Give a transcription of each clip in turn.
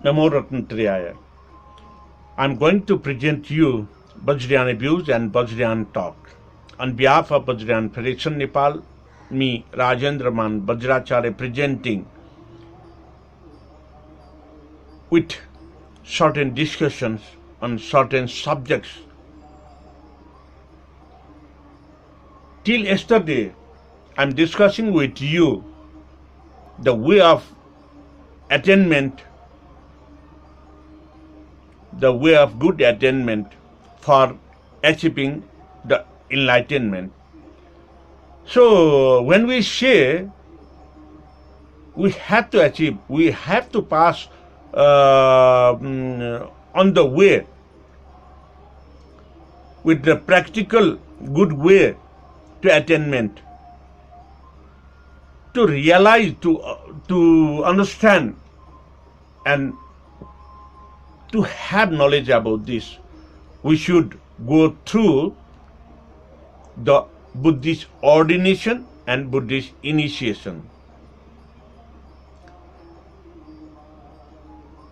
Namo Ratnatrayaya. I'm going to present you Vajrayana views and Vajrayana talk. On behalf of Vajrayana Federation Nepal, me Rajendra Man Vajracharya presenting with certain discussions on certain subjects. Till yesterday, I'm discussing with you the way of attainment, the way of good attainment for achieving the enlightenment. So when we say we have to achieve, we have to pass on the way with the practical good way to attainment, to realize, to understand, and to have knowledge about this, we should go through the Buddhist ordination and Buddhist initiation.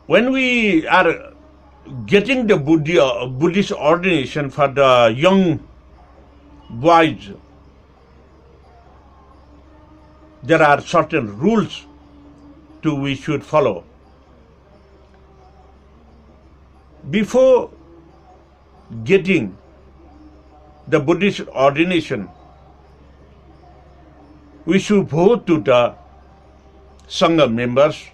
When we are getting the Buddhist ordination for the young boys, there are certain rules we should follow. Before getting the Buddhist ordination, we should go to the Sangha members,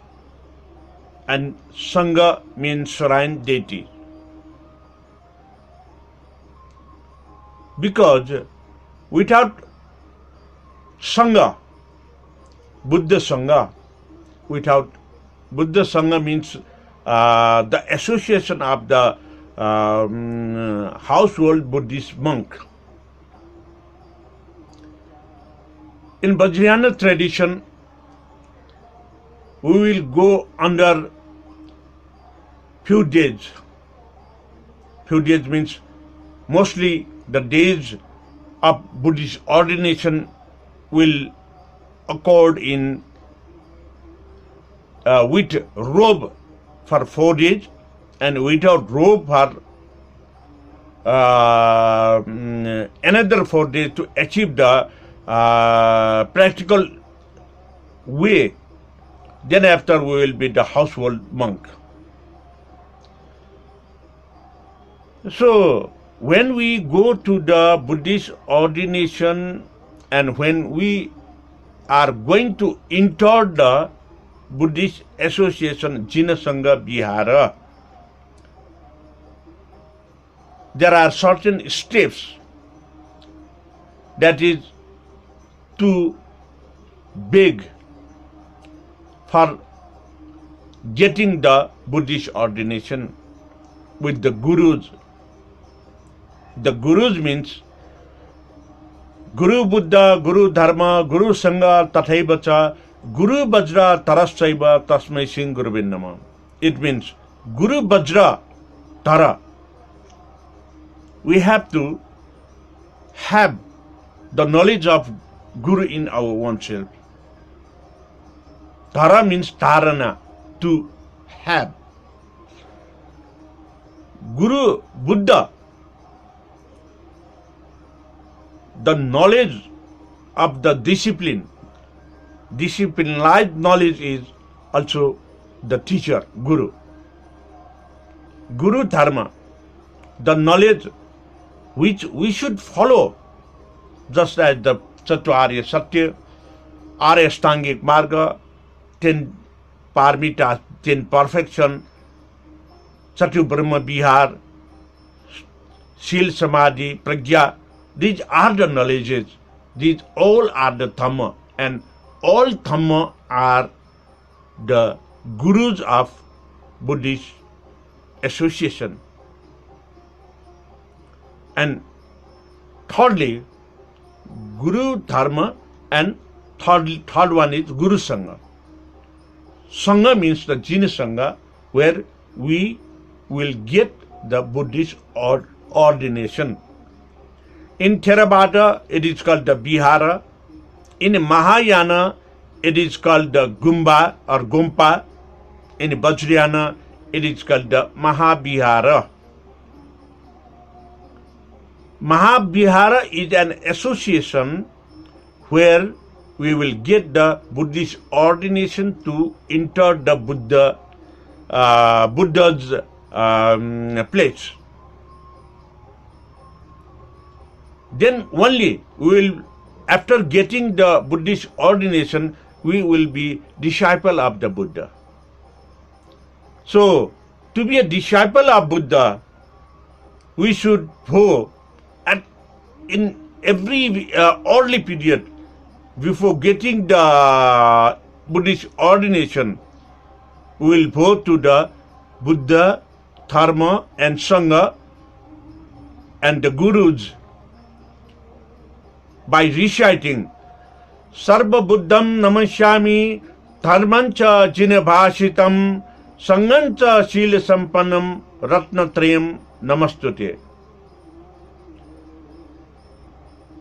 and Sangha means shrine deity. Because without Sangha, Buddha Sangha, without Buddha Sangha means the association of the household Buddhist monk. In Vajrayana tradition, we will go under few days. Few days means mostly the days of Buddhist ordination will occur in with robe for 4 days and without robe for another 4 days to achieve the practical way. Then after we will be the household monk. So when we go to the Buddhist ordination and when we are going to enter the Buddhist association Jina Sangha Vihara, there are certain steps that is to beg for getting the Buddhist ordination with the Gurus. The Gurus means Guru Buddha, Guru Dharma, Guru Sangha, Tathaivacha, Guru Vajra Tarasaiva Tasmai Singh Guruvin Nama. It means Guru Vajra Tara. We have to have the knowledge of Guru in our own self. Tara means Tarana, to have. Guru Buddha, the knowledge of the discipline. Disciplined knowledge is also the teacher, Guru. Guru Dharma, the knowledge which we should follow, just as the Chatvarya Satya, Arya Ashtangik Marga, 10 Paramitas, 10 perfection, Chatu Brahma Vihar, Shil Samadhi, Pragya. These are the knowledges. These all are the Dhamma, and all Dhamma are the Gurus of Buddhist association. And thirdly, Guru Dharma, and third one is Guru Sangha. Sangha means the Jina Sangha, where we will get the Buddhist ordination. In Theravada, it is called the Vihara. In Mahayana, it is called the Gumba or Gompa. In Vajrayana, It is called the Mahavihara. Mahavihara is an association where we will get the Buddhist ordination to enter the Buddha's place. Then only we will, after getting the Buddhist ordination, we will be disciple of the Buddha. So, to be a disciple of Buddha, we should go in every early period before getting the Buddhist ordination. We will go to the Buddha, Dharma and Sangha and the Gurus by reciting Sarva Buddham Namasyami Dharmancha Jinabhashitam Sangancha Sila Sampannam Ratnatrayam Namastute.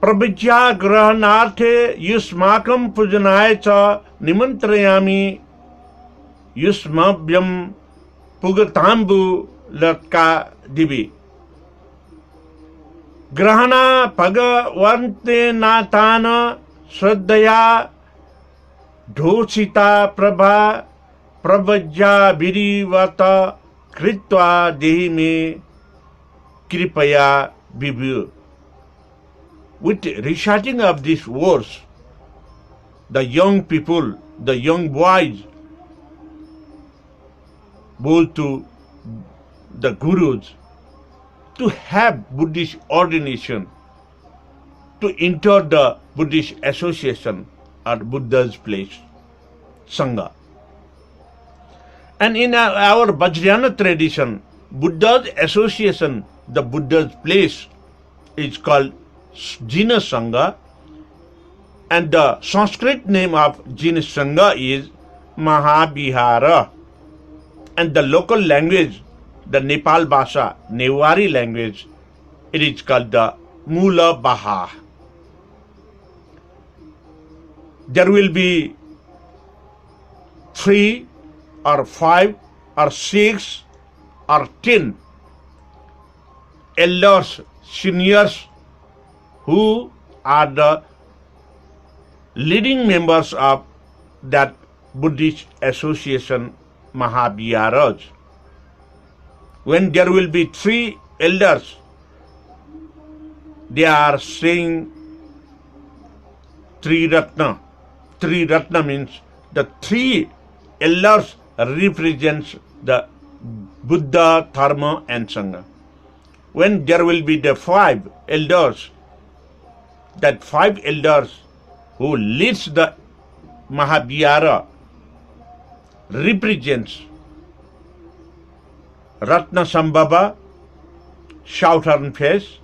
Prabhijya Grahanarthe Yusmakam Pujanaye Cha Nimantrayami Yusmabhyam Pugatambu Latka Divi. Grahana Pagavante Natana Sraddhaya Dhosita Prabha Prabhajya Virivata Kritva Dehime Kripaya Vibhu. With reciting of these words, the young people, the young boys, go to the Gurus to have Buddhist ordination, to enter the Buddhist association at Buddha's place, Sangha. And in our Vajrayana tradition, Buddha's association, the Buddha's place, is called Jina Sangha, and the Sanskrit name of Jina Sangha is Mahavihara, and the local language, the Nepal Bhasha, Newari language, it is called the Mula Baha. There will be 3 or 5 or 6 or 10 elders, seniors, who are the leading members of that Buddhist association Mahaviharas. When there will be 3 elders, they are saying Triratna. Triratna means the 3 elders represents the Buddha, Dharma and Sangha. When there will be the 5 elders, that 5 elders who leads the Mahavihara represents Ratna Sambhava, southern face,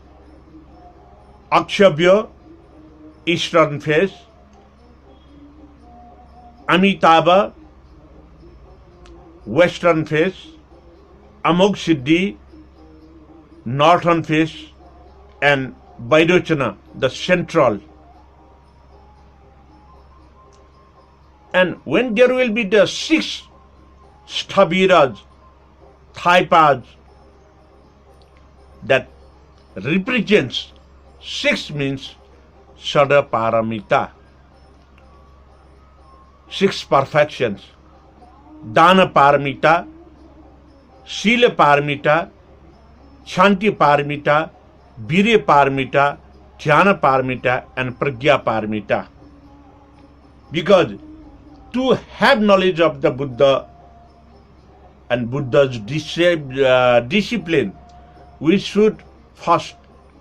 Akshabhya, eastern face, Amitabha, western face, Amog Siddhi, northern face, and Vairochana, the central. And when there will be the 6 Sthaviras, Thaipads, that represents 6 means Sada Paramita, 6 perfections, Dana Paramita, Sila Paramita, Shanti Paramita, Virya Paramita, Dhyana Paramita and Pragya Paramita. Because to have knowledge of the Buddha and Buddha's discipline, we should first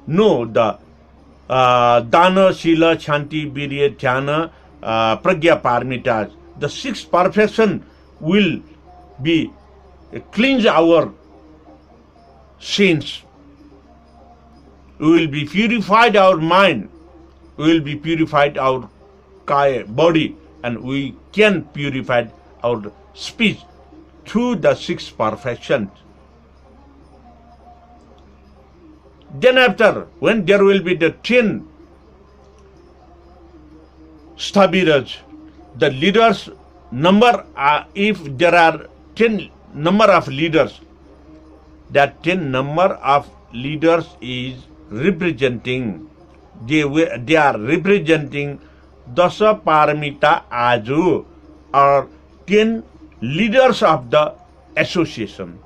know the Dana, Sila, Shanti, Virya, Dhyana, Pragya Paramitas. The 6 perfection will be cleanse our sins. We will be purified our mind. We will be purified our kaya, body, and we can purify our speech through the 6 perfections. Then after, when there will be the 10 Sthaviras, the leaders number, if there are 10 number of leaders. That 10 number of leaders is representing, they are representing Dasa Paramita Aju, or 10 leaders of the association.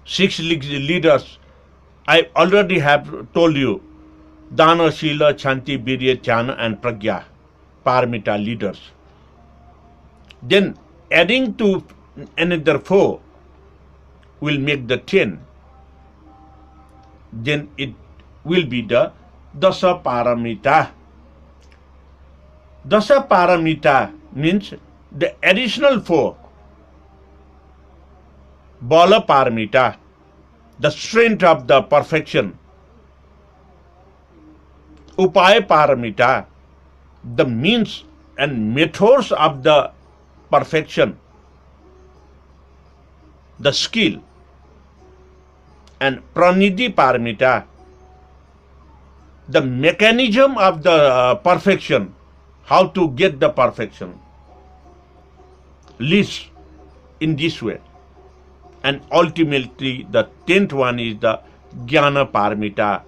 6 leaders, I already have told you, Dana, Shila, Chanti, Birya, Jnana and Pragya, Paramita leaders. Then adding to another 4 will make the 10. Then it will be the Dasa Paramita. Dasa Paramita means the additional 4. Bala Paramita, the strength of the perfection. Upaya Paramita, the means and methods of the perfection, the skill. And Pranidhi Paramita, the mechanism of the perfection, how to get the perfection. List in this way. And ultimately the 10th one is the Jnana Paramita,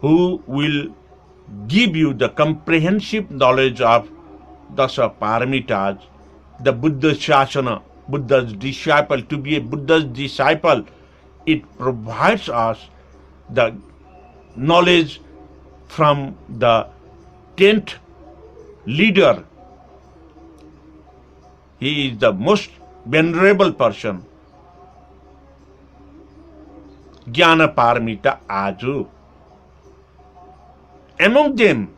who will give you the comprehensive knowledge of Dasa Paramitas, the Buddha Shasana, Buddha's disciple. To be a Buddha's disciple, it provides us the knowledge from the 10th leader. He is the most venerable person, Jnana Paramita Aju. Among them,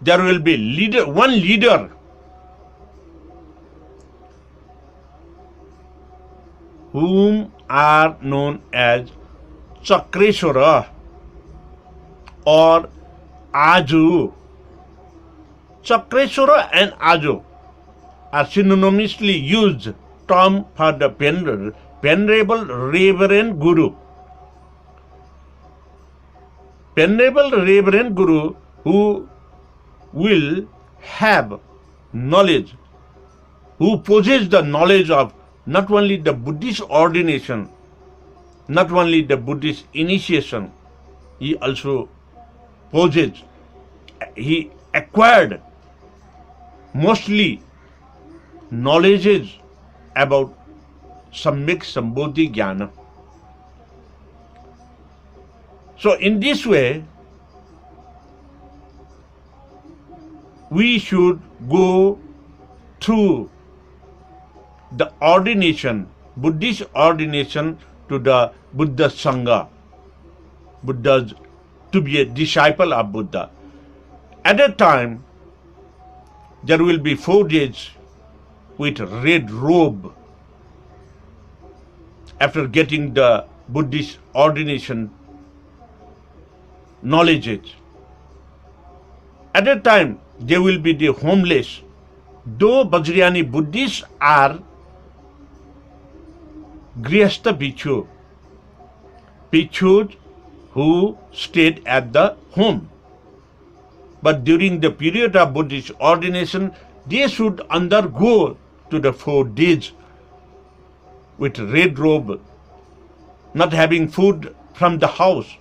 there will be one leader whom are known as Chakreshwara or Aju. Chakreshwara and Aju are synonymously used term for the Venerable Reverend Guru. Venerable Reverend Guru who will have knowledge, who possesses the knowledge of not only the Buddhist ordination, not only the Buddhist initiation, he also possesses, he acquired mostly knowledges about Samyak Sambodhi Jnana. So in this way, we should go through the ordination, Buddhist ordination to the Buddha Sangha, Buddha's, to be a disciple of Buddha. At that time, there will be 4 days with red robe after getting the Buddhist ordination knowledge. At that time, they will be the homeless. Though Vajrayani Buddhists are Grihastha Bhikshus who stayed at the home. But during the period of Buddhist ordination, they should undergo to the 4 days with red robe, not having food from the house,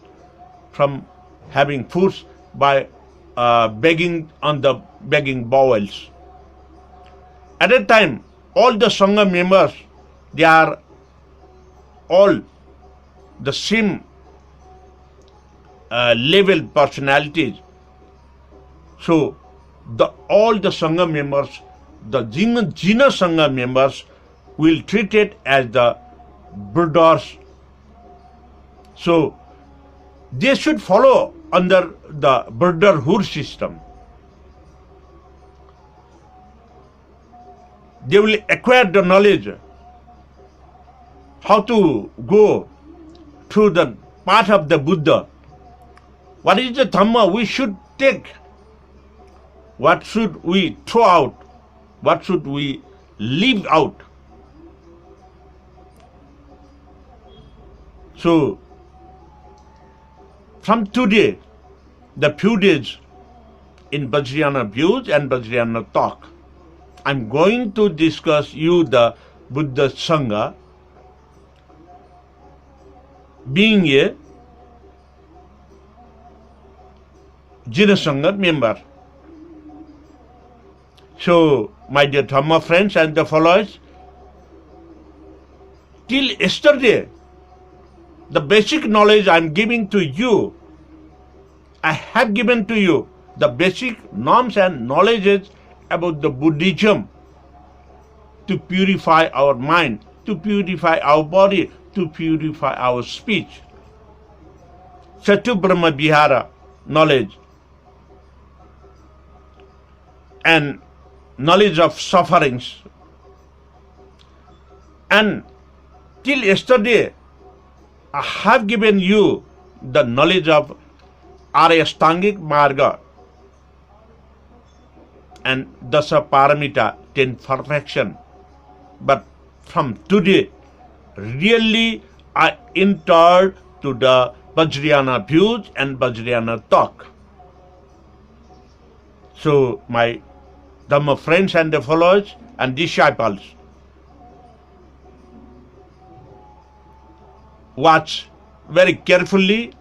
from having food by begging on the begging bowels. At that time, all the Sangha members, they are all the same level personalities. So all the Sangha members, the Jina Sangha members will treat it as the brothers. So they should follow under the brotherhood system. They will acquire the knowledge how to go through the path of the Buddha. What is the Dhamma we should take? What should we throw out? What should we leave out? So, from today, the few days in Vajrayana views and Vajrayana talk, I'm going to discuss you the Buddha Sangha being a Jina Sangha member. So, my dear Dhamma friends and the followers, till yesterday, the basic knowledge I'm giving to you, I have given to you the basic norms and knowledges about the Buddhism to purify our mind, to purify our body, to purify our speech. Chatu Brahma Vihara knowledge and knowledge of sufferings. And till yesterday, I have given you the knowledge of Arya-Ashtangik Marga and Dasa Paramita, 10 perfection. But from today, really I entered to the Vajrayana views and Vajrayana talk. So my Dhamma friends and the followers and disciples, watch very carefully,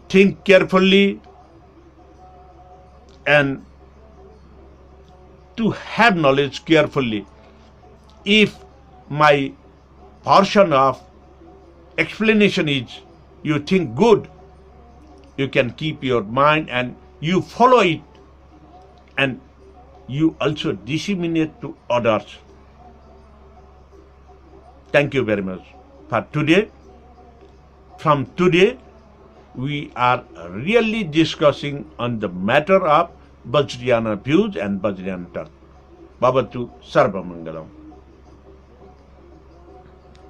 think carefully, and to have knowledge carefully. If my portion of explanation is you think good, you can keep your mind and you follow it, and you also disseminate to others. Thank you very much for today. From today, we are really discussing on the matter of Vajrayana views and Vajrayana talk. Bhavatu Sarva Mangalam.